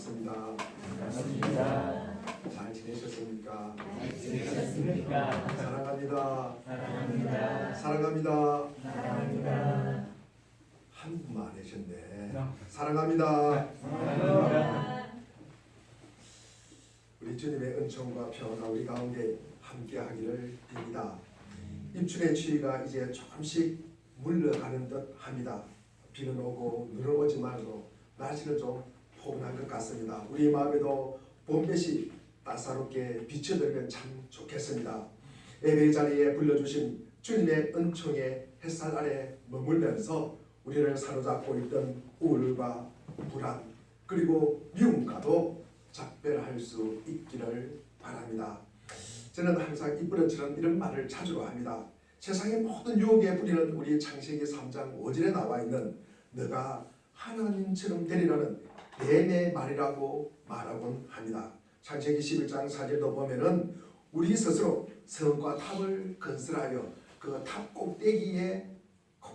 반갑습니다. 반갑습니다. 잘 지내셨습니까? 잘 지내셨습니까? 사랑합니다. 사랑합니다. 사랑합니다. 사랑합니다. 한 분만 안 계셨네. 사랑합니다. 사랑합니다. 우리 주님의 은총과 평화가 우리 가운데 함께하기를 빕니다. 입춘의 추위가 이제 조금씩 물러가는 듯 합니다. 비는 오고 눈은 오지 말고 날씨는 좀 포근한 것 같습니다. 우리 마음에도 봄볕이 따사롭게 비춰들면 참 좋겠습니다. 예배 자리에 불러주신 주님의 은총의 햇살 아래 머물면서 우리를 사로잡고 있던 우울과 불안 그리고 미움과도 작별할 수 있기를 바랍니다. 저는 항상 이쁘러처럼 이런 말을 자주 합니다. 세상의 모든 유혹의 뿌리는 우리 창세기 3장 5절에 나와 있는 너가 하나님처럼 되리라는 뱀의 말이라고 말하곤 합니다. 창세기 11장 4절도 보면은 우리 스스로 성과 탑을 건설하여 그 탑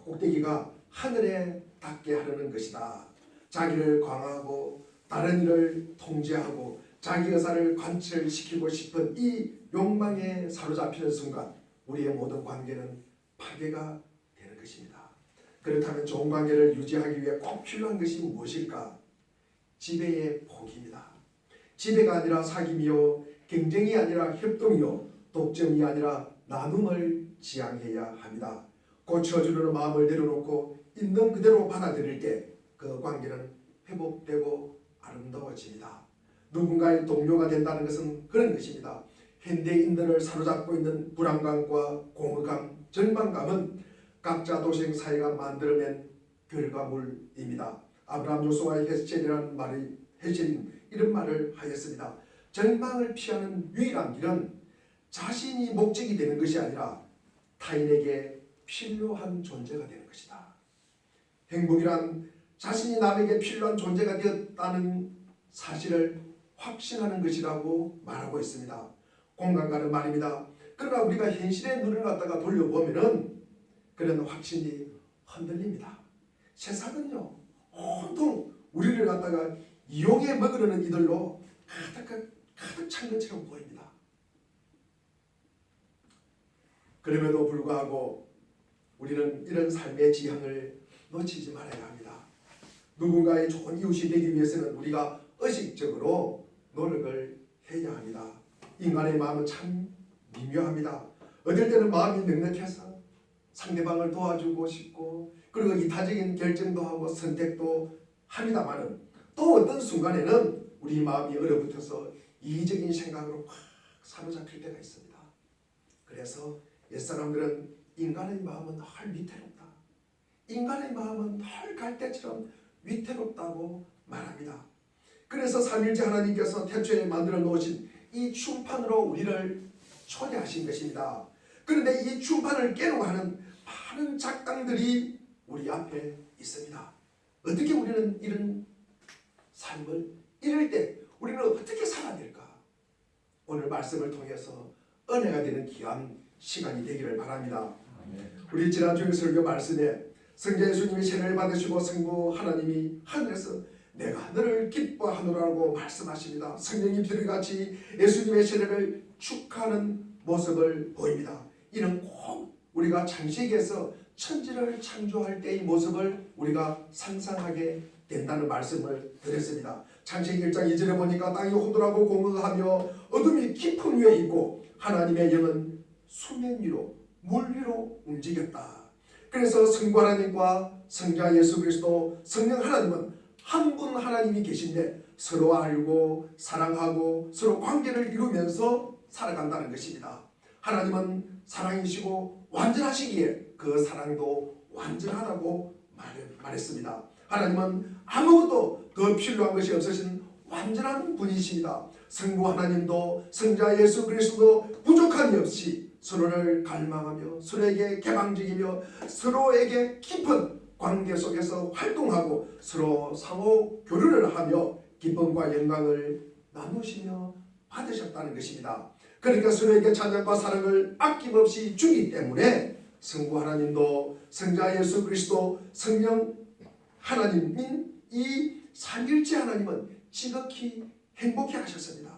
꼭대기가 하늘에 닿게 하려는 것이다. 자기를 광하고 다른 이를 통제하고 자기 의사를 관철시키고 싶은 이 욕망에 사로잡히는 순간 우리의 모든 관계는 파괴가 되는 것입니다. 그렇다면 좋은 관계를 유지하기 위해 꼭 필요한 것이 무엇일까? 지배의 포기입니다. 지배가 아니라 사귐이요, 경쟁이 아니라 협동이요, 독점이 아니라 나눔을 지향해야 합니다. 고쳐주려는 마음을 내려놓고 있는 그대로 받아들일 때 그 관계는 회복되고 아름다워집니다. 누군가의 동료가 된다는 것은 그런 것입니다. 현대인들을 사로잡고 있는 불안감과 공허감, 절망감은 각자 도생 사회가 만들어낸 결과물입니다. 아브라함 요소와의 헤셀이라는 말이 헤셀은 이런 말을 하였습니다. 절망을 피하는 유일한 길은 자신이 목적이 되는 것이 아니라 타인에게 필요한 존재가 되는 것이다. 행복이란 자신이 남에게 필요한 존재가 되었다는 사실을 확신하는 것이라고 말하고 있습니다. 공감 가는 말입니다. 그러나 우리가 현실의 눈을 갖다가 돌려보면은 그런 확신이 흔들립니다. 세상은요 온통 우리를 갖다가 이용해 먹으려는 이들로 가득 찬 것처럼 보입니다. 그럼에도 불구하고 우리는 이런 삶의 지향을 놓치지 말아야 합니다. 누군가의 좋은 이웃이 되기 위해서는 우리가 의식적으로 노력을 해야 합니다. 인간의 마음은 참 미묘합니다. 어떨 때는 마음이 넉넉해서 상대방을 도와주고 싶고 그리고 이타적인 결정도 하고 선택도 합니다만은 또 어떤 순간에는 우리 마음이 얼어붙어서 이기적인 생각으로 확 사로잡힐 때가 있습니다. 그래서 옛사람들은 인간의 마음은 늘 위태롭다. 인간의 마음은 늘 갈대처럼 위태롭다고 말합니다. 그래서 삼일째 하나님께서 태초에 만들어 놓으신 이 춤판으로 우리를 초대하신 것입니다. 그런데 이 춤판을 깨려고 하는 많은 작당들이 우리 앞에 있습니다. 어떻게 우리는 이런 삶을 이럴 때 우리는 어떻게 살아야 될까? 오늘 말씀을 통해서 은혜가 되는 귀한 시간이 되기를 바랍니다. 우리 지난주 설교 말씀에 성자 예수님이 세례를 받으시고 성부 하나님이 하늘에서 내가 너를 기뻐하노라고 말씀하십니다. 성령이 비둘기같이 예수님의 세례를 축하하는 모습을 보입니다. 이는 꼭 우리가 창세기에서 천지를 창조할 때의 모습을 우리가 상상하게 된다는 말씀을 드렸습니다. 창세기 1장 2절에 보니까 땅이 호들하고 공허하며 어둠이 깊은 위에 있고 하나님의 영은 수면 위로 물 위로 움직였다. 그래서 성부 하나님과 성자 예수 그리스도 성령 하나님은 한 분 하나님이 계신데 서로 알고 사랑하고 서로 관계를 이루면서 살아간다는 것입니다. 하나님은 사랑이시고 완전하시기에 그 사랑도 완전하다고 말했습니다. 하나님은 아무것도 더 필요한 것이 없으신 완전한 분이십니다. 성부 하나님도 성자 예수 그리스도도 부족함이 없이 서로를 갈망하며 서로에게 개방적이며 서로에게 깊은 관계 속에서 활동하고 서로 상호 교류를 하며 기쁨과 영광을 나누시며 받으셨다는 것입니다. 그러니까 서로에게 찬양과 사랑을 아낌없이 주기 때문에 성부 하나님도 성자 예수 그리스도 성령 하나님인 이 삼일째 하나님 하나님은 지극히 행복해 하셨습니다.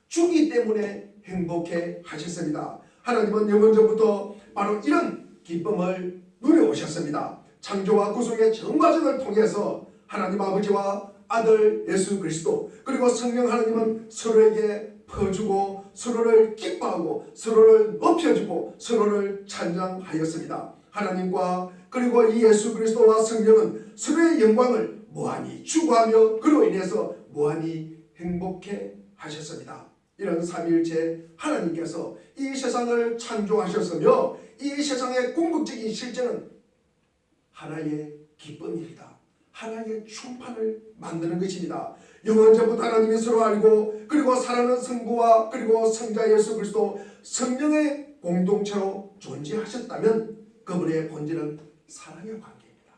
주기 때문에 행복해 하셨습니다. 하나님은 영원전부터 바로 이런 기쁨을 누려오셨습니다. 창조와 구속의 전 과정을 통해서 하나님 아버지와 아들 예수 그리스도 그리고 성령 하나님은 서로에게 퍼주고 서로를 기뻐하고 서로를 높여주고 서로를 찬양하였습니다. 하나님과 그리고 이 예수 그리스도와 성령은 서로의 영광을 무한히 추구하며 그로 인해서 무한히 행복해 하셨습니다. 이런 삼위일체 하나님께서 이 세상을 창조하셨으며 이 세상의 궁극적인 실제는 하나의 기쁨입니다. 하나의 충판을 만드는 것입니다. 영원전부터 하나님이 서로 알고 그리고 사랑하는 성부와 그리고 성자 예수 그리스도 성령의 공동체로 존재하셨다면 그분의 본질은 사랑의 관계입니다.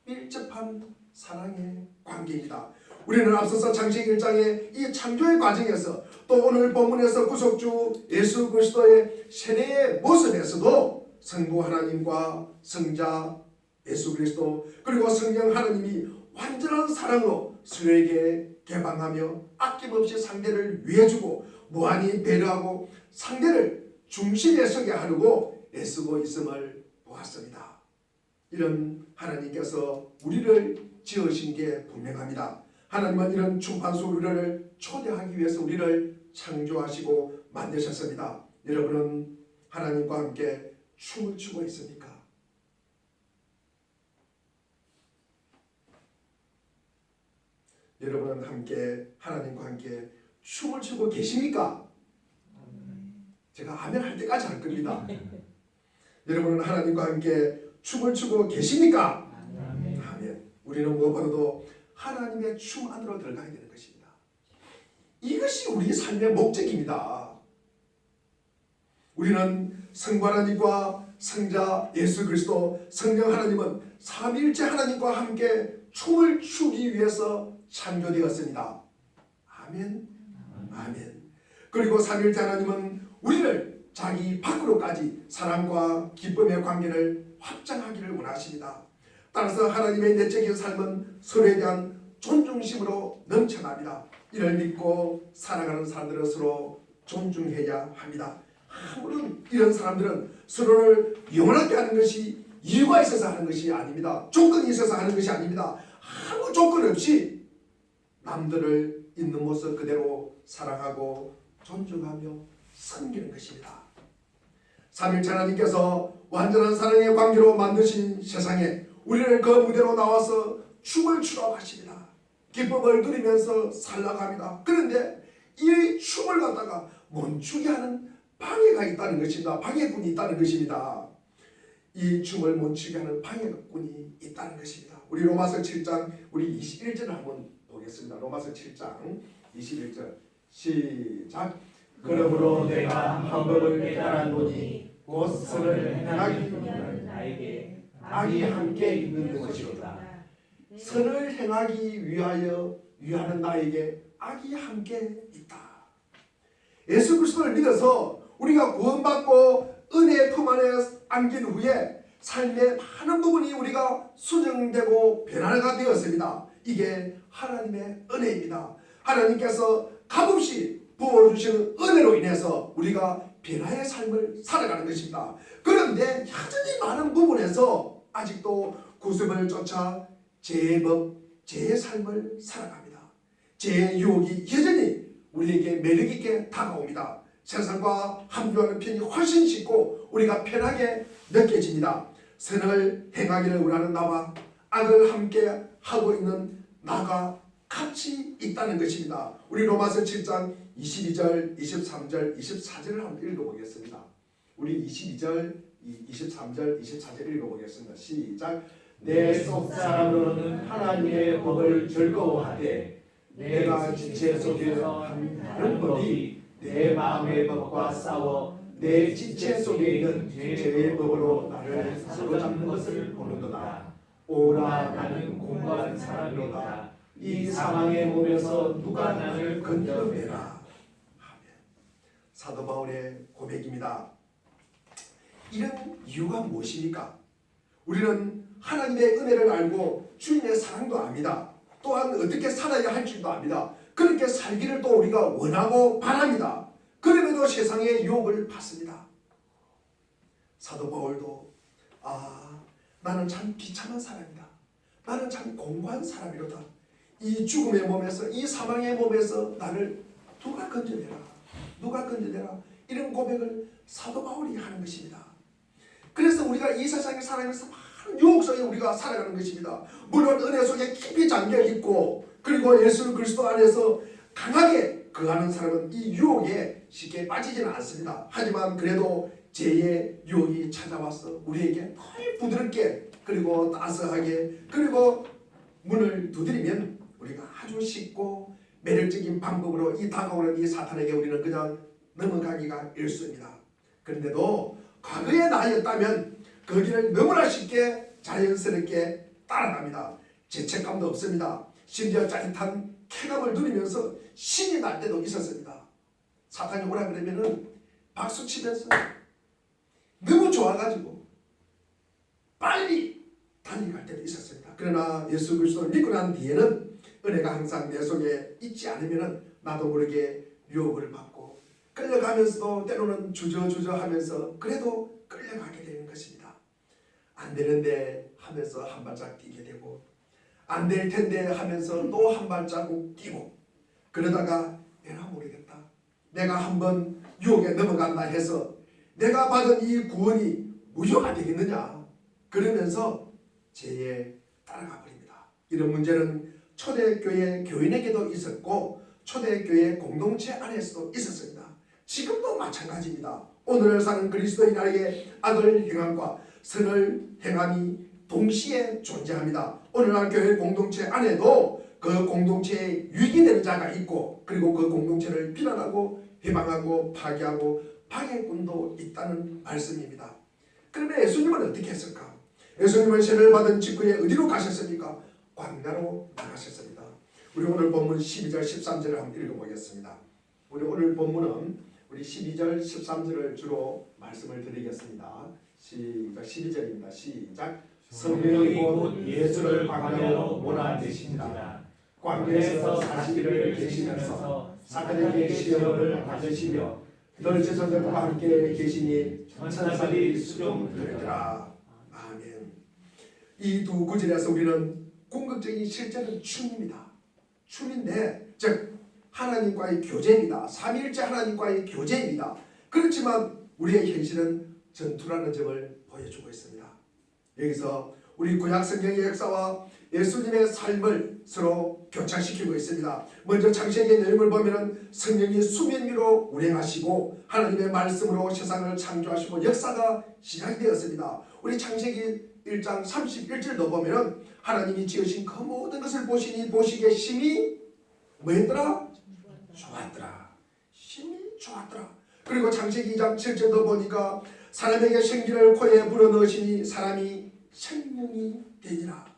밀접한 사랑의 관계입니다. 우리는 앞서서 창세기 1장의 이 창조의 과정에서 또 오늘 본문에서 구속주 예수 그리스도의 세례의 모습에서도 성부 하나님과 성자 예수 그리스도 그리고 성령 하나님이 완전한 사랑으로 서로에게 개방하며 아낌없이 상대를 위해주고 무한히 배려하고 상대를 중심에 서게 하려고 애쓰고 있음을 보았습니다. 이런 하나님께서 우리를 지으신 게 분명합니다. 하나님은 이런 충판소 우리를 초대하기 위해서 우리를 창조하시고 만드셨습니다. 여러분은 하나님과 함께 춤을 추고 있습니까? 여러분은 함께 하나님과 함께 춤을 추고 계십니까? 제가 아멘 할 때까지 할 겁니다. 여러분은 하나님과 함께 춤을 추고 계십니까? 아멘. 우리는 무엇보다도 하나님의 춤 안으로 들어가야 되는 것입니다. 이것이 우리 삶의 목적입니다. 우리는 성부 하나님과 성자 예수 그리스도 성령 하나님은 삼위일체 하나님과 함께 춤을 추기 위해서 창조되었습니다. 아멘. 아멘. 그리고 삼위일체 하나님은 우리를 자기 밖으로까지 사랑과 기쁨의 관계를 확장하기를 원하십니다. 따라서 하나님의 내적인 삶은 서로에 대한 존중심으로 넘쳐납니다. 이를 믿고 살아가는 사람들은 서로 존중해야 합니다. 아무런 이런 사람들은 서로를 영원하게 하는 것이 이유가 있어서 하는 것이 아닙니다. 조건이 있어서 하는 것이 아닙니다. 아무 조건 없이 남들을 있는 모습 그대로 사랑하고 존중하며 섬기는 것입니다. 삼위일체 하나님께서 완전한 사랑의 관계로 만드신 세상에 우리를 그 무대로 나와서 춤을 추라고 하십니다. 기쁨을 누리면서 살아갑니다. 그런데 이 춤을 갖다가 멈추게 하는 방해가 있다는 것입니다. 방해꾼이 있다는 것입니다. 이 춤을 멈추게 하는 방해꾼이 있다는 것입니다. 우리 로마서 7장 우리 21절을 한번 보겠습니다. 로마서 7장 21절 시작. 그러므로 내가 한 법을 깨달았노니 곧 선을 행하기 위하여 나에게 악이 함께 있는 것이로다. 선을 행하기 위하는 나에게 악이 함께 있다. 예수 그리스도를 믿어서 우리가 구원받고 은혜의 품 안에 안긴 후에 삶의 많은 부분이 우리가 수정되고 변화가 되었습니다. 이게 하나님의 은혜입니다. 하나님께서 값없이 부어주시는 은혜로 인해서 우리가 변화의 삶을 살아가는 것입니다. 그런데 여전히 많은 부분에서 아직도 구습을 쫓아 죄의 법, 죄의 삶을 살아갑니다. 죄의 유혹이 여전히 우리에게 매력있게 다가옵니다. 세상과 함께하는 편이 훨씬 쉽고 우리가 편하게 느껴집니다. 선을 행하기를 원하는 나와 악을 함께 하고 있는 나가 같이 있다는 것입니다. 우리 로마서 7장 22절, 23절, 24절을 한번 읽어보겠습니다. 우리 22절, 23절, 24절 읽어보겠습니다. 시작. 내 속사람으로는 하나님의 법을 즐거워하되 내가 지체 속에서 한 다른 법이 내 마음의 법과 싸워 내 지체 속에 있는 죄의 법으로 나를 사로잡는 것을 보는도다. 오라 나는 공고한 사람이로다. 이 사망의 몸에서 누가 나를 건져내라. 사도 바울의 고백입니다. 이런 이유가 무엇입니까? 우리는 하나님의 은혜를 알고 주님의 사랑도 압니다. 또한 어떻게 살아야 할지도 압니다. 그렇게 살기를 또 우리가 원하고 바랍니다. 그럼에도 세상의 유혹을 받습니다. 사도 바울도 나는 참 비참한 사람이다. 나는 참 공고한 사람이로다. 이 죽음의 몸에서, 이 사망의 몸에서 나를 누가 건져내라. 누가 건져내라. 이런 고백을 사도 바울이 하는 것입니다. 그래서 우리가 이 세상에 살아가면서 많은 유혹 속에 우리가 살아가는 것입니다. 물론 은혜 속에 깊이 잠겨 있고 그리고 예수 그리스도 안에서 강하게 거하는 사람은 이 유혹에 쉽게 빠지지는 않습니다. 하지만 그래도 죄의 유혹이 찾아와서 우리에게 더 부드럽게 그리고 따스하게 그리고 문을 두드리면 우리가 아주 쉽고 매력적인 방법으로 이 다가오는 이 사탄에게 우리는 그냥 넘어가기가 일쑤입니다. 그런데도 과거의 나였다면 그 길을 너무나 쉽게 자연스럽게 따라갑니다. 죄책감도 없습니다. 심지어 짜릿한 쾌감을 누리면서 신이 날 때도 있었습니다. 사탄이 오라 그러면은 박수치면서 너무 좋아가지고 빨리 달려갈 때도 있었습니다. 그러나 예수 그리스도를 믿고 난 뒤에는 은혜가 항상 내 속에 있지 않으면 나도 모르게 유혹을 받고 끌려가면서도 때로는 주저하면서 그래도 끌려가게 되는 것입니다. 안 되는데 하면서 한 발짝 뛰게 되고 안 될 텐데 하면서 또 한 발자국 뛰고 그러다가 내가 모르겠다. 내가 한번 유혹에 넘어간다 해서 내가 받은 이 구원이 무효가 되겠느냐. 그러면서 죄에 따라가 버립니다. 이런 문제는 초대교회 교인에게도 있었고 초대교회 공동체 안에서도 있었습니다. 지금도 마찬가지입니다. 오늘을 사는 그리스도인에게 악을 행함과 선을 행함이 동시에 존재합니다. 오늘날 교회 공동체 안에도 그 공동체에 유익되는 자가 있고 그리고 그 공동체를 비난하고 해방하고 파괴하고 방해꾼도 있다는 말씀입니다. 그러면 예수님은 어떻게 했을까? 예수님은 세례를 받은 직후에 어디로 가셨습니까? 광야로 나가셨습니다. 우리 오늘 본문 12절 13절을 한번 읽어보겠습니다. 우리 오늘 본문은 우리 12절 13절을 주로 말씀을 드리겠습니다. 시작 12절입니다. 시작. 성령이 곧 예수를 광야로 몰아내시니라. 광야에서 40일을 계시면서 사탄에게 시험을 받으시며 널제선들과 함께 계시니 천사들이 수종들더라. 아멘. 이 두 구절에서 우리는 궁극적인 실제는 춤입니다. 춤인데 즉 하나님과의 교제입니다. 삼위일체 하나님과의 교제입니다. 그렇지만 우리의 현실은 전투라는 점을 보여주고 있습니다. 여기서 우리 구약 성경의 역사와 예수님의 삶을 서로 교차시키고 있습니다. 먼저 창세기의 내용을 보면 성령이 수면 위로 운행하시고 하나님의 말씀으로 세상을 창조하시고 역사가 시작이 되었습니다. 우리 창세기 1장 31절도 보면 하나님이 지으신 그 모든 것을 보시니 보시기에 심히 뭐였더라? 좋았더라. 심히 좋았더라. 그리고 창세기 2장 7절도 보니까 사람에게 생기를 코에 불어넣으시니 사람이 생명이 되니라.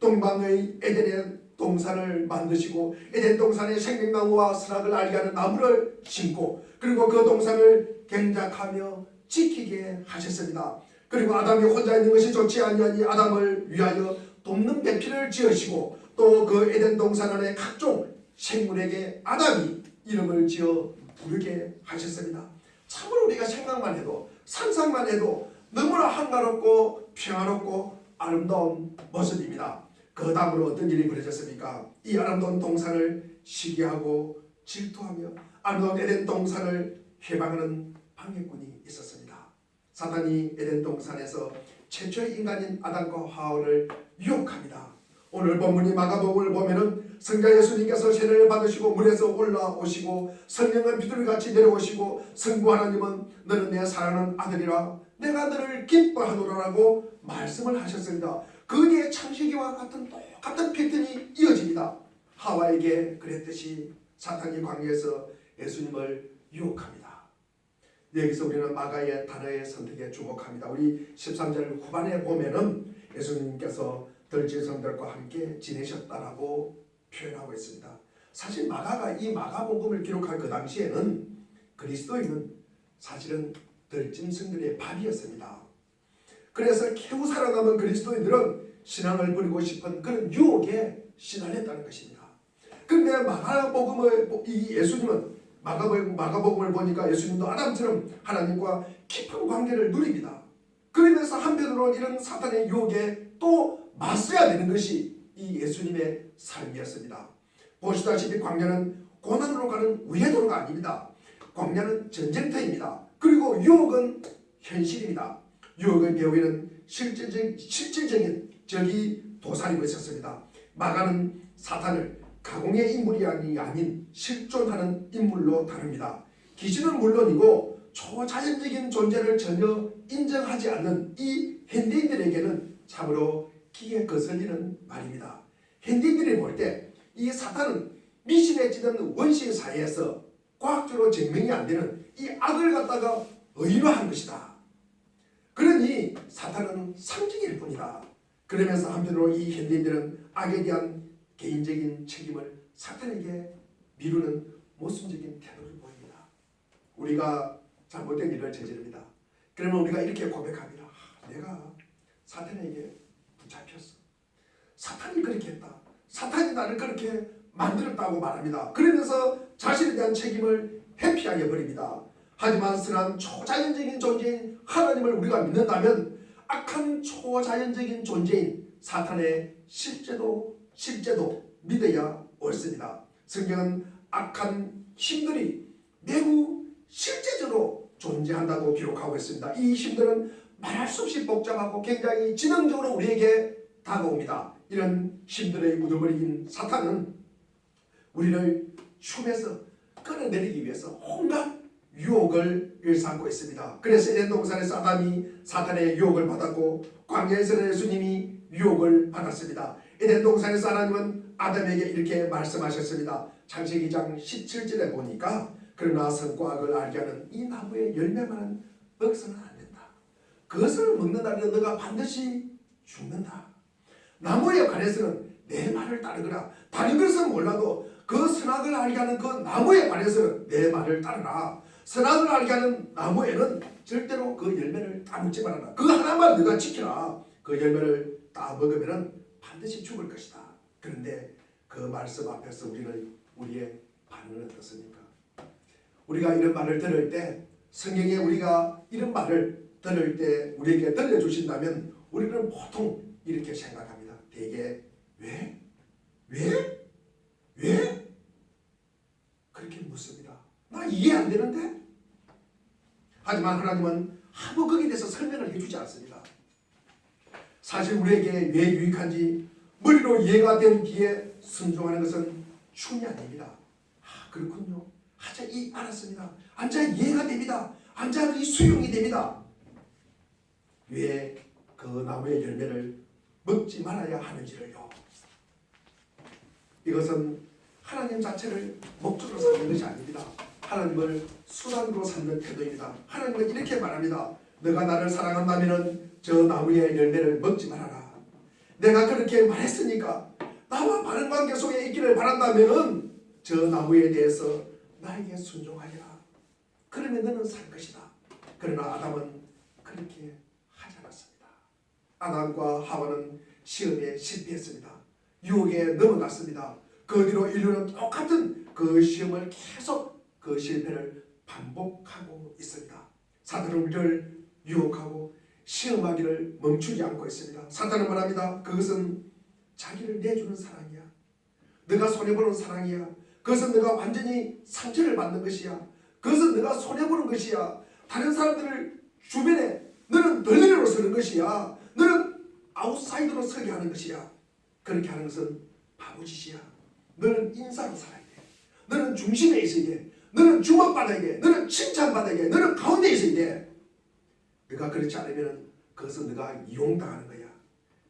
동방의 에덴의 동산을 만드시고 에덴 동산에 생명나무와 선악을 알게 하는 나무를 심고 그리고 그 동산을 경작하며 지키게 하셨습니다. 그리고 아담이 혼자 있는 것이 좋지 아니하니 아담을 위하여 돕는 배필을 지으시고 또 그 에덴 동산 안에 각종 생물에게 아담이 이름을 지어 부르게 하셨습니다. 참으로 우리가 생각만 해도 상상만 해도 너무나 한가롭고 평화롭고 아름다운 모습입니다. 그 다음으로 어떤 일이 벌어졌습니까? 이 아름다운 동산을 시기하고 질투하며 아름다운 에덴 동산을 해방하는 방해꾼이 있었습니다. 사탄이 에덴 동산에서 최초의 인간인 아담과 하와를 유혹합니다. 오늘 본문이 마가복음을 보면은 성자 예수님께서 세례를 받으시고 물에서 올라오시고 성령은 비둘기같이 내려오시고 성부 하나님은 너는 내 사랑하는 아들이라 내가 너를 기뻐하노라라고 말씀을 하셨습니다. 거기에 창세기와 같은 똑같은 패턴이 이어집니다. 하와에게 그랬듯이 사탄이 광야에서 예수님을 유혹합니다. 여기서 우리는 마가의 단어의 선택에 주목합니다. 우리 13절 후반에 보면은 예수님께서 들짐승들과 함께 지내셨다라고 표현하고 있습니다. 사실 마가가 이 마가복음을 기록한 그 당시에는 그리스도인은 사실은 들짐승들의 밥이었습니다. 그래서 겨우 살아남은 그리스도인들은 신앙을 버리고 싶은 그런 유혹에 시달렸다는 것입니다. 그런데 마가복음의 이 예수님은 마가복음을 보니까 예수님도 아담처럼 하나님과 깊은 관계를 누립니다. 그러면서 한편으로 이런 사탄의 유혹에 또 맞서야 되는 것이 이 예수님의 삶이었습니다. 보시다시피 광야는 고난으로 가는 우회도로가 아닙니다. 광야는 전쟁터입니다. 그리고 유혹은 현실입니다. 유혹의 배후에는 실질적인 적이 도사리고 있었습니다. 마가는 사탄을 가공의 인물이 아닌 실존하는 인물로 다룹니다. 귀신은 물론이고 초자연적인 존재를 전혀 인정하지 않는 이 현대인들에게는 참으로 기에 거슬리는 말입니다. 현대인들이 볼 때 이 사탄은 미신에 찌든 원시 사회에서 과학적으로 증명이 안 되는 이 악을 갖다가 의인화한 것이다. 그러니 사탄은 상징일 뿐이다. 그러면서 한편으로 이 현대인들은 악에 대한 개인적인 책임을 사탄에게 미루는 모순적인 태도를 보입니다. 우리가 잘못된 일을 저지릅니다. 그러면 우리가 이렇게 고백합니다. 내가 사탄에게 붙잡혔어. 사탄이 그렇게 했다. 사탄이 나를 그렇게 만들었다고 말합니다. 그러면서 자신에 대한 책임을 회피하게 버립니다. 하지만 선한 초자연적인 존재인 하나님을 우리가 믿는다면 악한 초자연적인 존재인 사탄의 실제도 믿어야 옳습니다. 성경은 악한 힘들이 매우 실제적으로 존재한다고 기록하고 있습니다. 이 힘들은 말할 수 없이 복잡하고 굉장히 지능적으로 우리에게 다가옵니다. 이런 힘들의 우두머리인 사탄은 우리를 춤에서 끌어내리기 위해서 온갖 유혹을 일삼고 있습니다. 그래서 에덴 동산에서 아담이 사탄의 유혹을 받았고 광야에서는 예수님이 유혹을 받았습니다. 에덴 동산에서 하나님은 아담에게 이렇게 말씀하셨습니다. 창세기 2장 17절에 보니까 그러나 선과 악을 알게 하는 이 나무의 열매만은 먹어서는 안 된다. 그것을 먹는 날에는 너가 반드시 죽는다. 나무에 관해서는 내 말을 따르거라. 다른 것은 몰라도 그 선악을 알게 하는 그 나무에 관해서는 내 말을 따르라. 선악을 알게 하는 나무에는 절대로 그 열매를 따먹지 말아라. 그 하나만 너가 지키라. 그 열매를 따먹으면 반드시 죽을 것이다. 그런데 그 말씀 앞에서 우리의 반응은 어떻습니까? 우리가 이런 말을 들을 때 성경에 우리가 이런 말을 들을 때 우리에게 들려주신다면 우리는 보통 이렇게 생각합니다. 대개 왜? 그렇게 묻습니다. 나 이해 안 되는데? 하지만 하나님은 아무 거기에 대해서 설명을 해주지 않습니다. 사실 우리에게 왜 유익한지 머리로 이해가 된 뒤에 순종하는 것은 춤이 아닙니다. 그렇군요. 알았습니다. 앉아 이해가 됩니다. 앉아 이 수용이 됩니다. 왜 그 나무의 열매를 먹지 말아야 하는지를요. 이것은 하나님 자체를 목적으로 삼는 것이 아닙니다. 하나님을 수단으로 삼는 태도입니다. 하나님은 이렇게 말합니다. 너가 나를 사랑한다면 저 나무의 열매를 먹지 말아라. 내가 그렇게 말했으니까 나와 바른 관계 속에 있기를 바란다면 저 나무에 대해서 나에게 순종하리라. 그러면 너는 살 것이다. 그러나 아담은 그렇게 하지 않았습니다. 아담과 하와는 시험에 실패했습니다. 유혹에 넘어갔습니다. 그 뒤로 인류는 똑같은 그 시험을 계속 그 실패를 반복하고 있습니다. 사탄은 우리를 유혹하고 시험하기를 멈추지 않고 있습니다. 사탄은 말합니다. 그것은 자기를 내주는 사랑이야. 네가 손해보는 사랑이야. 그것은 네가 완전히 상처를 받는 것이야. 그것은 네가 손해보는 것이야. 다른 사람들을 주변에 너는 덜리로 서는 것이야. 너는 아웃사이더로 서게 하는 것이야. 그렇게 하는 것은 바보짓이야. 너는 인사로 살아야 돼. 너는 중심에 있어야 돼. 너는 주목받아야 돼. 너는 칭찬받아야 돼. 너는 가운데 있어야 돼. 네가 그렇지 않으면 그것은 네가 이용당하는 거야.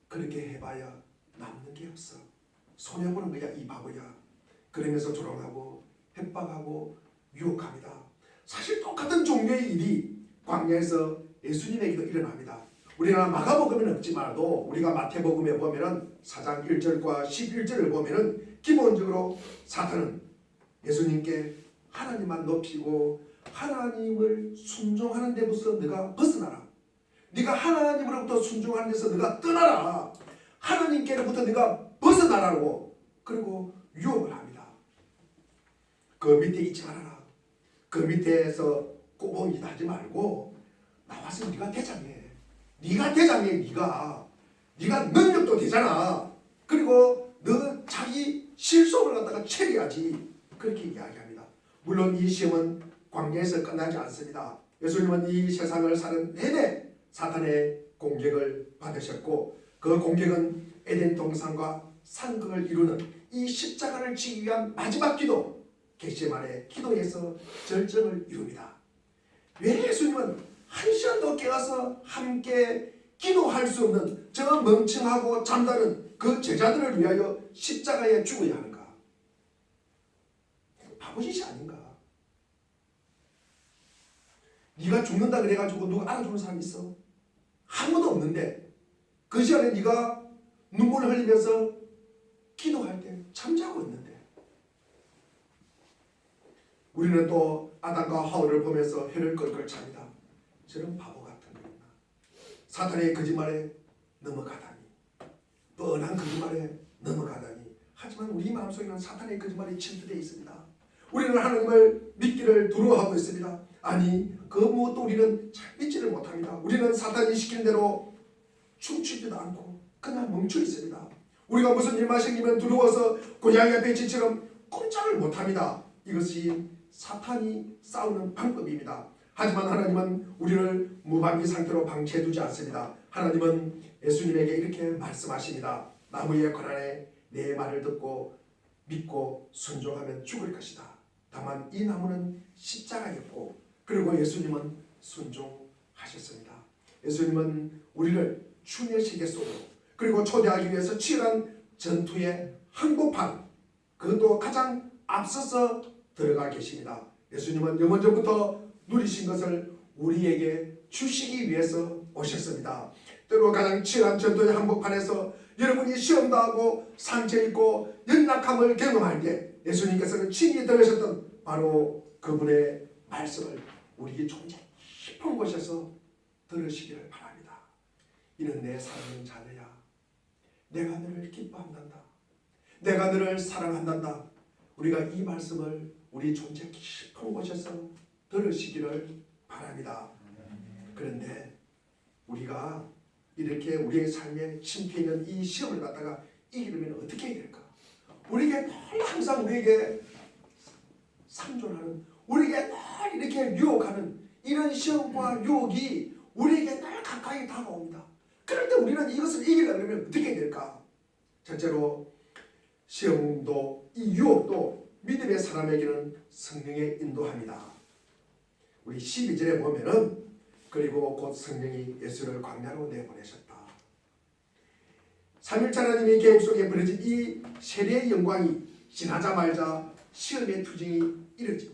그렇게 해봐야 남는 게 없어. 손해보는 거야 이 바보야. 그러면서 조롱하고 협박하고 유혹합니다. 사실 똑같은 종류의 일이 광야에서 예수님에게도 일어납니다. 우리나라 마가복음에는 없지만도 우리가 마태복음에 보면은 4장 1절과 11절을 보면은 기본적으로 사탄은 예수님께 하나님만 높이고 하나님을 순종하는 데부터 네가 벗어나라. 네가 하나님으로부터 순종하는 데서 네가 떠나라. 하나님께로부터 네가 벗어나라고 그리고 유혹을 합니다. 그 밑에 있지 말아라. 그 밑에서 꼬봉이다 하지 말고 나와서 네가 대장해. 네가 대장해. 네가 능력도 되잖아. 그리고 너 자기 실속을 갖다가 처리하지. 그렇게 이야기합니다. 물론 이 시험은 광야에서 끝나지 않습니다. 예수님은 이 세상을 사는 내내 사탄의 공격을 받으셨고 그 공격은 에덴 동산과 상극을 이루는 이 십자가를 지기 위한 마지막 기도 겟세마네 기도에서 절정을 이룹니다. 왜 예수님은 한 시간도 깨어서 함께 기도할 수 없는 저 멍청하고 잠자는 그 제자들을 위하여 십자가에 죽어야 하는가? 바보짓이 아닌가? 네가 죽는다 그래가지고 누가 알아주는 사람 있어? 아무도 없는데 그 시간에 네가 눈물을 흘리면서 기도할 때 잠자고 있는데 우리는 또 아담과 하와를 보면서 혀를 끌끌 찹니다. 저런 바보 같은 거 있나? 사탄의 거짓말에 넘어가다니 뻔한 거짓말에 넘어가다니 하지만 우리 마음속에는 사탄의 거짓말이 침투되어 있습니다. 우리는 하나님을 믿기를 두려워하고 있습니다. 아니 그 무엇도 우리는 잘 믿지를 못합니다. 우리는 사탄이 시키는 대로 춤추지도 않고 그냥 멈춰 있습니다. 우리가 무슨 일만 생기면 두려워서 고양이 앞에 쥐처럼 꼼짝을 못합니다. 이것이 사탄이 싸우는 방법입니다. 하지만 하나님은 우리를 무방비 상태로 방치해두지 않습니다. 하나님은 예수님에게 이렇게 말씀하십니다. 나무의 고난에 내 말을 듣고 믿고 순종하면 죽을 것이다. 다만 이 나무는 십자가였고 그리고 예수님은 순종하셨습니다. 예수님은 우리를 추의 세계 속으로 그리고 초대하기 위해서 치열한 전투의 한복판 그것도 가장 앞서서 들어가 계십니다. 예수님은 영원전부터 누리신 것을 우리에게 주시기 위해서 오셨습니다. 때로 가장 치열한 전투의 한복판에서 여러분이 시험도 하고 상처 입고 연약함을 경험할 때 예수님께서는 친히 들으셨던 바로 그분의 말씀을 우리에게 존재 깊은 곳에서 들으시기를 바랍니다. 이는 내 사랑하는 자녀야. 내가 너를 기뻐한단다. 내가 너를 사랑한단다. 우리가 이 말씀을 우리 존재 깊은 곳에서 들으시기를 바랍니다. 그런데 우리가 이렇게 우리의 삶에 침투해 있는 이 시험을 갖다가 이기려면 어떻게 해야 될까? 우리에게 늘 항상 우리에게 상존하는 우리에게 늘 이렇게 유혹하는 이런 시험과 유혹이 우리에게 늘 가까이 다가옵니다. 그럴 때 우리는 이것을 이기려면 어떻게 해야 될까? 첫째로 시험도 이 유혹도 믿음의 사람에게는 성령의 인도합니다. 우리 12절에 보면은 그리고 곧 성령이 예수를 광야로 내보내셨다. 삼일째 하나님의 계획 속에 벌어진 이 세례의 영광이 지나자 말자 시험의 투쟁이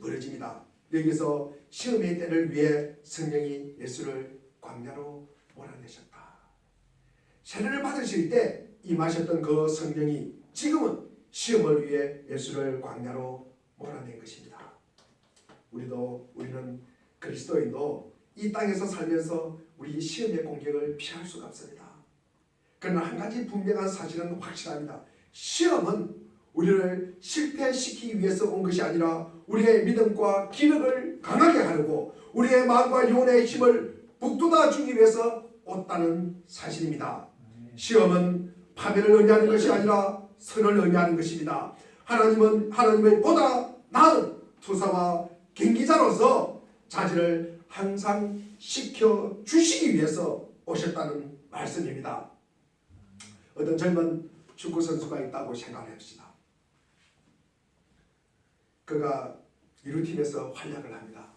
벌어집니다. 여기서 시험의 때를 위해 성령이 예수를 광야로 몰아내셨다. 세례를 받으실 때 임하셨던 그 성령이 지금은 시험을 위해 예수를 광야로 몰아낸 것입니다. 우리는 그리스도인도 이 땅에서 살면서 우리 시험의 공격을 피할 수가 없습니다. 그러나 한 가지 분명한 사실은 확실합니다. 시험은 우리를 실패시키기 위해서 온 것이 아니라 우리의 믿음과 기력을 강하게 하려고 우리의 마음과 영혼의 힘을 북돋아 주기 위해서 왔다는 사실입니다. 시험은 파멸을 의미하는 것이 아니라 선을 의미하는 것입니다. 하나님은 하나님의 보다 나은 투사와 경기자로서 자질을 항상 시켜주시기 위해서 오셨다는 말씀입니다. 어떤 젊은 축구선수가 있다고 생각합시다. 그가 이루팀에서 활약을 합니다.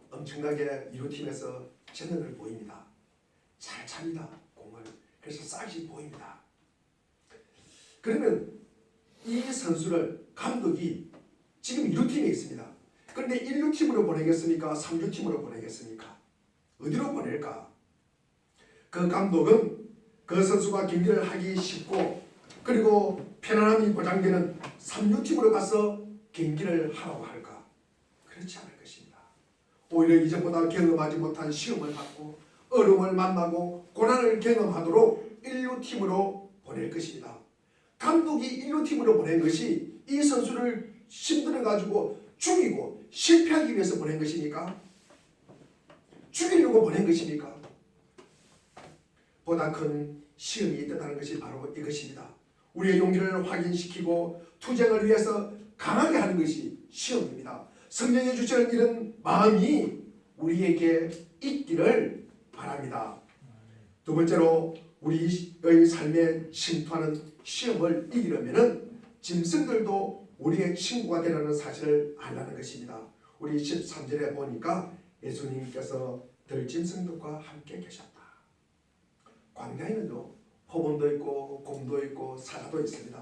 엄청나게 이루팀에서 재능을 보입니다. 잘 찹니다. 공을. 그래서 싹이 보입니다. 그러면 이 선수를 감독이 지금 1루팀에 있습니다. 그런데 1루팀으로 보내겠습니까? 3루팀으로 보내겠습니까? 어디로 보낼까? 그 감독은 그 선수가 경기를 하기 쉽고 그리고 편안함이 보장되는 3루팀으로 가서 경기를 하라고 할까? 그렇지 않을 것입니다. 오히려 이전보다 경험하지 못한 시험을 받고 어려움을 만나고 고난을 경험하도록 1루팀으로 보낼 것입니다. 감독이 1루팀으로 보낸 것이 이 선수를 힘들어 가지고 죽이고 실패하기 위해서 보낸 것입니까? 죽이려고 보낸 것입니까? 보다 큰 시험이 있다는 것이 바로 이것입니다. 우리의 용기를 확인시키고 투쟁을 위해서 강하게 하는 것이 시험입니다. 성령이 주시는 이런 마음이 우리에게 있기를 바랍니다. 두 번째로 우리의 삶에 침투하는 시험을 이기려면 짐승들도 우리의 친구가 되라는 사실을 알라는 것입니다. 우리 13절에 보니까 예수님께서 들짐승들과 함께 계셨다. 광야에는요, 호본도 있고 곰도 있고 사자도 있습니다.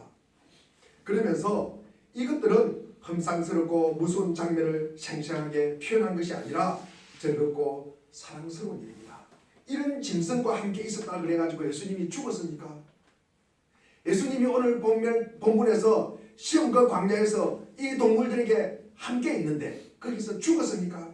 그러면서 이것들은 험상스럽고 무서운 장면을 생생하게 표현한 것이 아니라 즐겁고 사랑스러운 일입니다. 이런 짐승과 함께 있었다 그래가지고 예수님이 죽었습니까? 예수님이 오늘 본문에서 시험과 광야에서 이 동물들에게 함께 있는데 거기서 죽었습니까?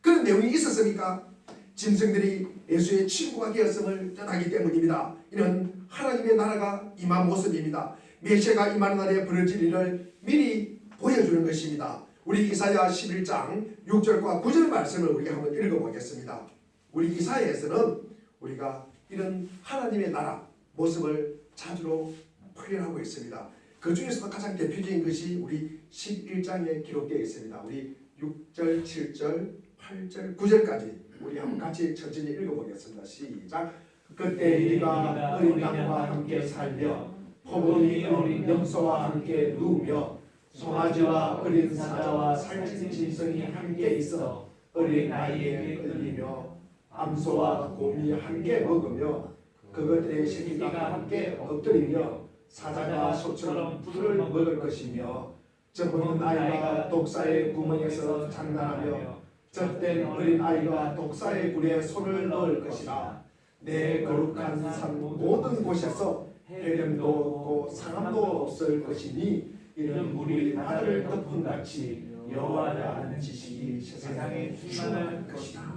그런 내용이 있었습니까? 짐승들이 예수의 친구가 되었음을 뜻하기 때문입니다. 이는 하나님의 나라가 임한 모습입니다. 메시아가 임하는 날에 벌어질 일을 미리 보여주는 것입니다. 우리 이사야 11장 6절과 9절 말씀을 우리가 한번 읽어보겠습니다. 우리 이사야에서는 우리가 이런 하나님의 나라 모습을 자주로 표현하고 있습니다. 그 중에서도 가장 대표적인 것이 우리 11장에 기록되어 있습니다. 우리 6절, 7절, 8절, 9절까지 우리 한번 같이 천천히 읽어보겠습니다. 시작. 그때 네가 어린 양과 함께 살며 포도니 어린 염소와 함께 누우며 송아지와 어린 사자와 살찐 짐승이 함께 있어 어린 아이에게 끌리며 암소와 곰이 함께 먹으며 그것들의 새끼가 함께 엎드리며 사자가 소처럼 풀을 먹을 것이며 젖먹는 아이가 독사의 구멍에서 장난하며 젖된 어린 아이가 독사의 굴에 손을 넣을 것이라. 내 거룩한 산 모든 곳에서 해련도 없고 상함도 없을 것이니 이는 물이 바다를 덮은같이 여호와를 아는 지식이 세상에 충만할 것이다.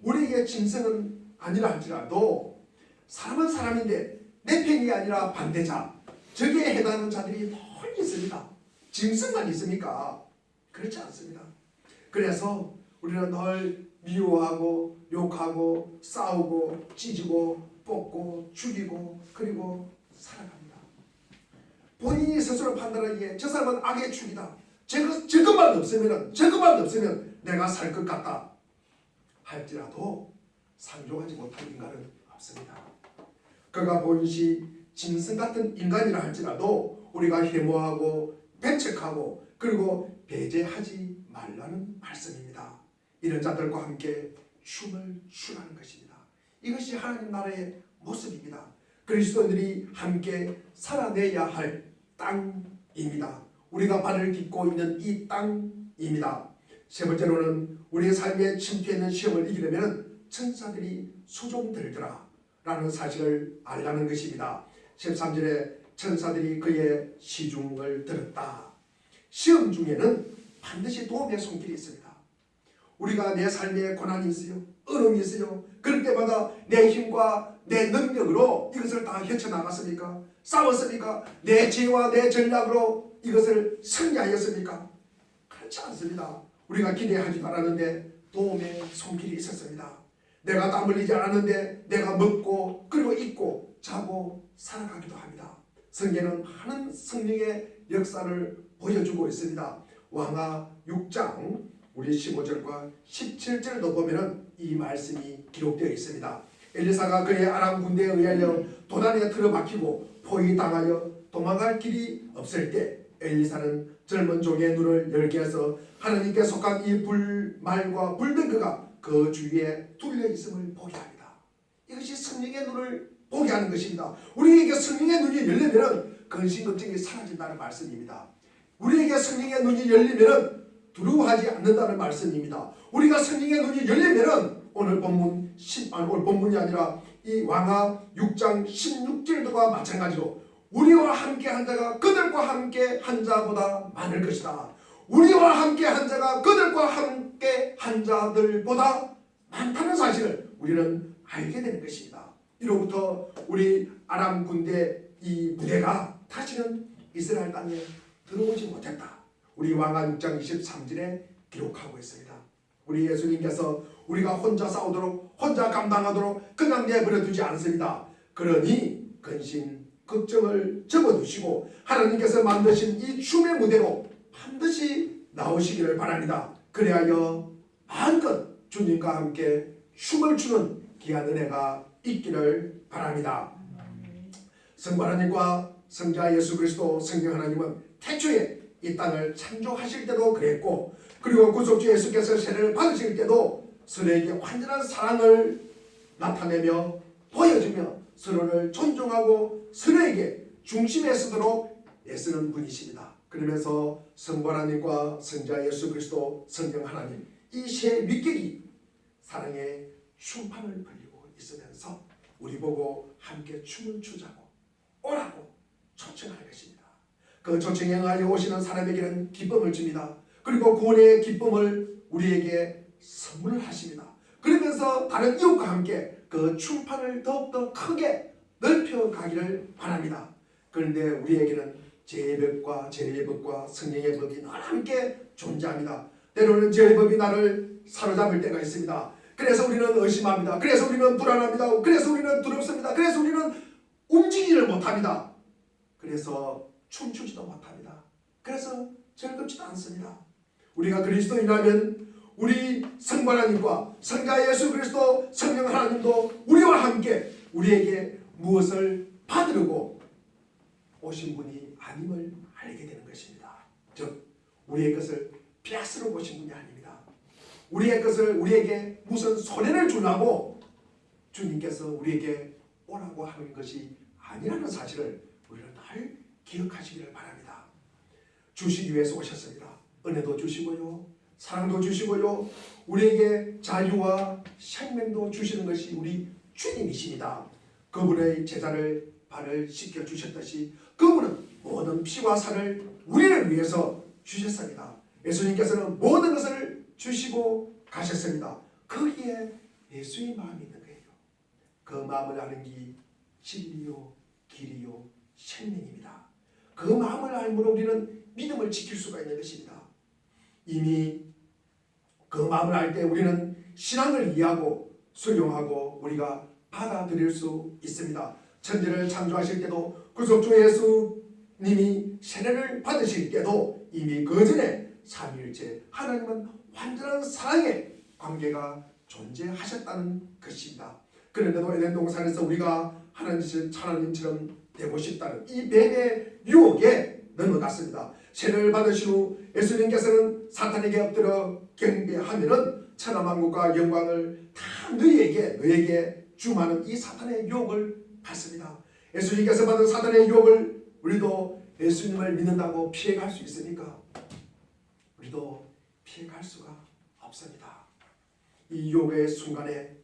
우리에게 짐승은 아니라 할지라도 사람은 사람인데 내 편이 아니라 반대자, 저기에 해당하는 자들이 널리 있습니다. 짐승만 있습니까? 그렇지 않습니다. 그래서 우리는 늘 미워하고 욕하고 싸우고 찢고 뽑고 죽이고 그리고 살아갑니다. 본인이 스스로 판단하기에 저 사람은 악의 축이다. 저것만 없으면 내가 살 것 같다 할지라도 상종하지 못할 인간은 없습니다. 그가 본시 짐승 같은 인간이라 할지라도 우리가 혐오하고 배척하고 그리고 배제하지 말라는 말씀입니다. 이런 자들과 함께 춤을 추라는 것입니다. 이것이 하나님 나라의 모습입니다. 그리스도인들이 함께 살아내야 할 땅입니다. 우리가 발을 딛고 있는 이 땅입니다. 세 번째로는 우리의 삶에 침투해 있는 시험을 이기려면 천사들이 수종들더라 라는 사실을 알라는 것입니다. 13절에 천사들이 그의 시중을 들었다. 시험 중에는 반드시 도움의 손길이 있습니다. 우리가 내 삶에 고난이 있어요. 어려움이 있어요. 그럴 때마다 내 힘과 내 능력으로 이것을 다 헤쳐나갔습니까? 싸웠습니까? 내 지혜와 내 전략으로 이것을 승리하였습니까? 그렇지 않습니다. 우리가 기대하지도 않았는데 도움의 손길이 있었습니다. 내가 땀 흘리지 않았는데 내가 먹고 그리고 입고 자고 살아가기도 합니다. 성경은 하는 성령의 역사를 보여주고 있습니다. 왕하 6장 우리 15절과 17절도 보면은 이 말씀이 기록되어 있습니다. 엘리사가 그의 아람 군대에 의하여 도단에 틀어박히고 포위당하여 도망갈 길이 없을 때 엘리사는 젊은 종의 눈을 열게 해서 하나님께 속한 이 불말과 불덩크가 그 주위에 둘려 있음을 보게 합니다. 이것이 성령의 눈을 보게 하는 것입니다. 우리에게 성령의 눈이 열리면 근심 걱정이 사라진다는 말씀입니다. 우리에게 성령의 눈이 열리면 두려워하지 않는다는 말씀입니다. 우리가 성령의 눈이 열리면 오늘 본문이 아니라 이 왕하 6장 16절과 마찬가지로 우리와 함께 한 자가 그들과 함께 한 자보다 많을 것이다. 우리와 함께 한 자가 그들과 함께 한 자들보다 많다는 사실을 우리는 알게 되는 것입니다. 이로부터 우리 아람 군대 이 무대가 다시는 이스라엘 땅에 들어오지 못했다. 우리 왕하 6장 23절에 기록하고 있습니다. 우리 예수님께서 우리가 혼자 싸우도록 혼자 감당하도록 그냥 내버려 두지 않습니다. 그러니 근심 걱정을 접어두시고 하나님께서 만드신 이 춤의 무대로 반드시 나오시기를 바랍니다. 그리하여 마음껏 주님과 함께 춤을 추는 귀한 은혜가 있기를 바랍니다. 성부 하나님과 성자 예수 그리스도 성령 하나님은 태초에 이 땅을 창조하실 때도 그랬고, 그리고 구속주 예수께서 세례를 받으실 때도 서로에게 완전한 사랑을 나타내며 보여주며 서로를 존중하고 서로에게 중심에 서도록 애쓰는 분이십니다. 그러면서 성부 하나님과 성자 예수 그리스도 성령 하나님 이 세 위격이 사랑의 춤판을 벌리고 있으면서 우리 보고 함께 춤을 추자고 오라고 초청하는 것입니다. 그 초청에 응하여 오시는 사람에게는 기쁨을 줍니다. 그리고 구원의 기쁨을 우리에게 선물을 하십니다. 그러면서 다른 이웃과 함께 그 춤판을 더욱더 크게 넓혀가기를 바랍니다. 그런데 우리에게는 죄의 법과 죄의 법과 성령의 법이 늘 함께 존재합니다. 때로는 죄의 법이 나를 사로잡을 때가 있습니다. 그래서 우리는 의심합니다. 그래서 우리는 불안합니다. 그래서 우리는 두렵습니다. 그래서 우리는 움직이지를 못합니다. 그래서 춤추지도 못합니다. 그래서 즐겁지도 않습니다. 우리가 그리스도인이라면 우리 성부 하나님과 성자 예수 그리스도 성령 하나님도 우리와 함께 우리에게 무엇을 받으려고 오신 분이 아님을 알게 되는 것입니다. 즉 우리의 것을 빼앗으러 오신 분이 아닙니다. 우리의 것을 우리에게 무슨 손해를 주려고 주님께서 우리에게 오라고 하는 것이 아니라는 사실을 우리는 늘 기억하시기를 바랍니다. 주시기 위해서 오셨습니다. 은혜도 주시고요, 사랑도 주시고요, 우리에게 자유와 생명도 주시는 것이 우리 주님이십니다. 그분의 제자를 발을 씻겨 주셨듯이 그분은 모든 피와 살을 우리를 위해서 주셨습니다. 예수님께서는 모든 것을 주시고 가셨습니다. 거기에 예수의 마음이 있는 거예요. 그 마음을 아는 게 진리요 길이요 생명입니다. 그 마음을 알므로 우리는 믿음을 지킬 수가 있는 것입니다. 이미 그 마음을 알 때 우리는 신앙을 이해하고 수용하고 우리가 받아들일 수 있습니다. 천지를 창조하실 때도 구속주 예수님이 세례를 받으실 때도 이미 그 전에 삼위일체 하나님은 완전한 사랑의 관계가 존재하셨다는 것입니다. 그런데도 에덴 동산에서 우리가 하나님처럼 되고 싶다는 이 뱀의 유혹에 넘어갔습니다. 세례를 받으신 후 예수님께서는 사탄에게 엎드려 경배하면은 천하만국과 영광을 다 너에게 주마는 이 사탄의 유혹을 받습니다. 예수님께서 받은 사탄의 유혹을 우리도 예수님을 믿는다고 피해갈 수 있습니까? 우리도 피해갈 수가 없습니다. 이 유혹의 순간에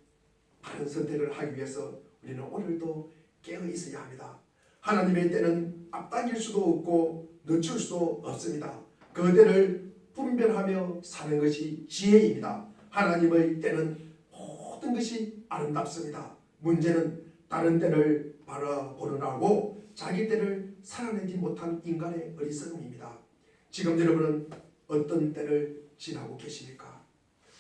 바른 선택을 하기 위해서 우리는 오늘도 깨어 있어야 합니다. 하나님의 때는 앞당길 수도 없고 늦출 수도 없습니다. 그 때를 분별하며 사는 것이 지혜입니다. 하나님의 때는 모든 것이 아름답습니다. 문제는 다른 때를 바라보느라고 자기 때를 살아내지 못한 인간의 어리석음입니다. 지금 여러분은 어떤 때를 지나고 계십니까?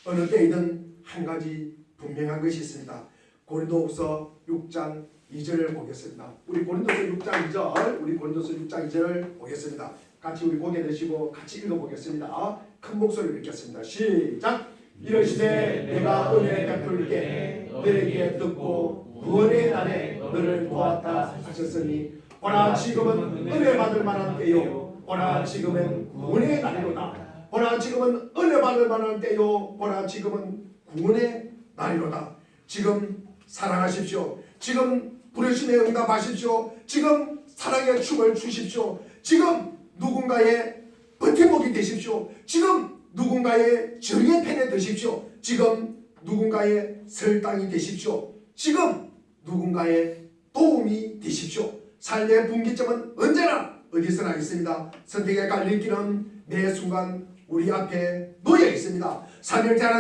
어느 때이든 한 가지 분명한 것이 있습니다. 고린도후서 6장 2절을 보겠습니다. 우리 고린도서 6장 2절, 우리 고린도서 6장 2절을 보겠습니다. 같이 우리 고개 드시고 같이 읽어보겠습니다. 큰 목소리로 읽겠습니다. 시작! 이러시되 내가 은혜 베풀게 너에게 듣고 구원의 날에 너를 보았다 하셨으니 오라 지금은 은혜 받을 만한 때요, 오라 지금은 구원의 날이로다. 오라 지금은 은혜 받을 만한 때요, 오라 지금은 구원의 날이로다. 지금 사랑하십시오. 지금 부르심에 응답하십시오. 지금 사랑의 춤을 추십시오. 지금 누군가의 버팀목이 되십시오. 지금 누군가의 정의 펜에 드십시오. 지금 누군가의 설당이 되십시오. 지금 누군가의 도움이 되십시오. 삶의 분기점은 언제나 어디서나 있습니다. 선택의 갈림길은 매 순간 우리 앞에 놓여 있습니다. 삼일째 하나님의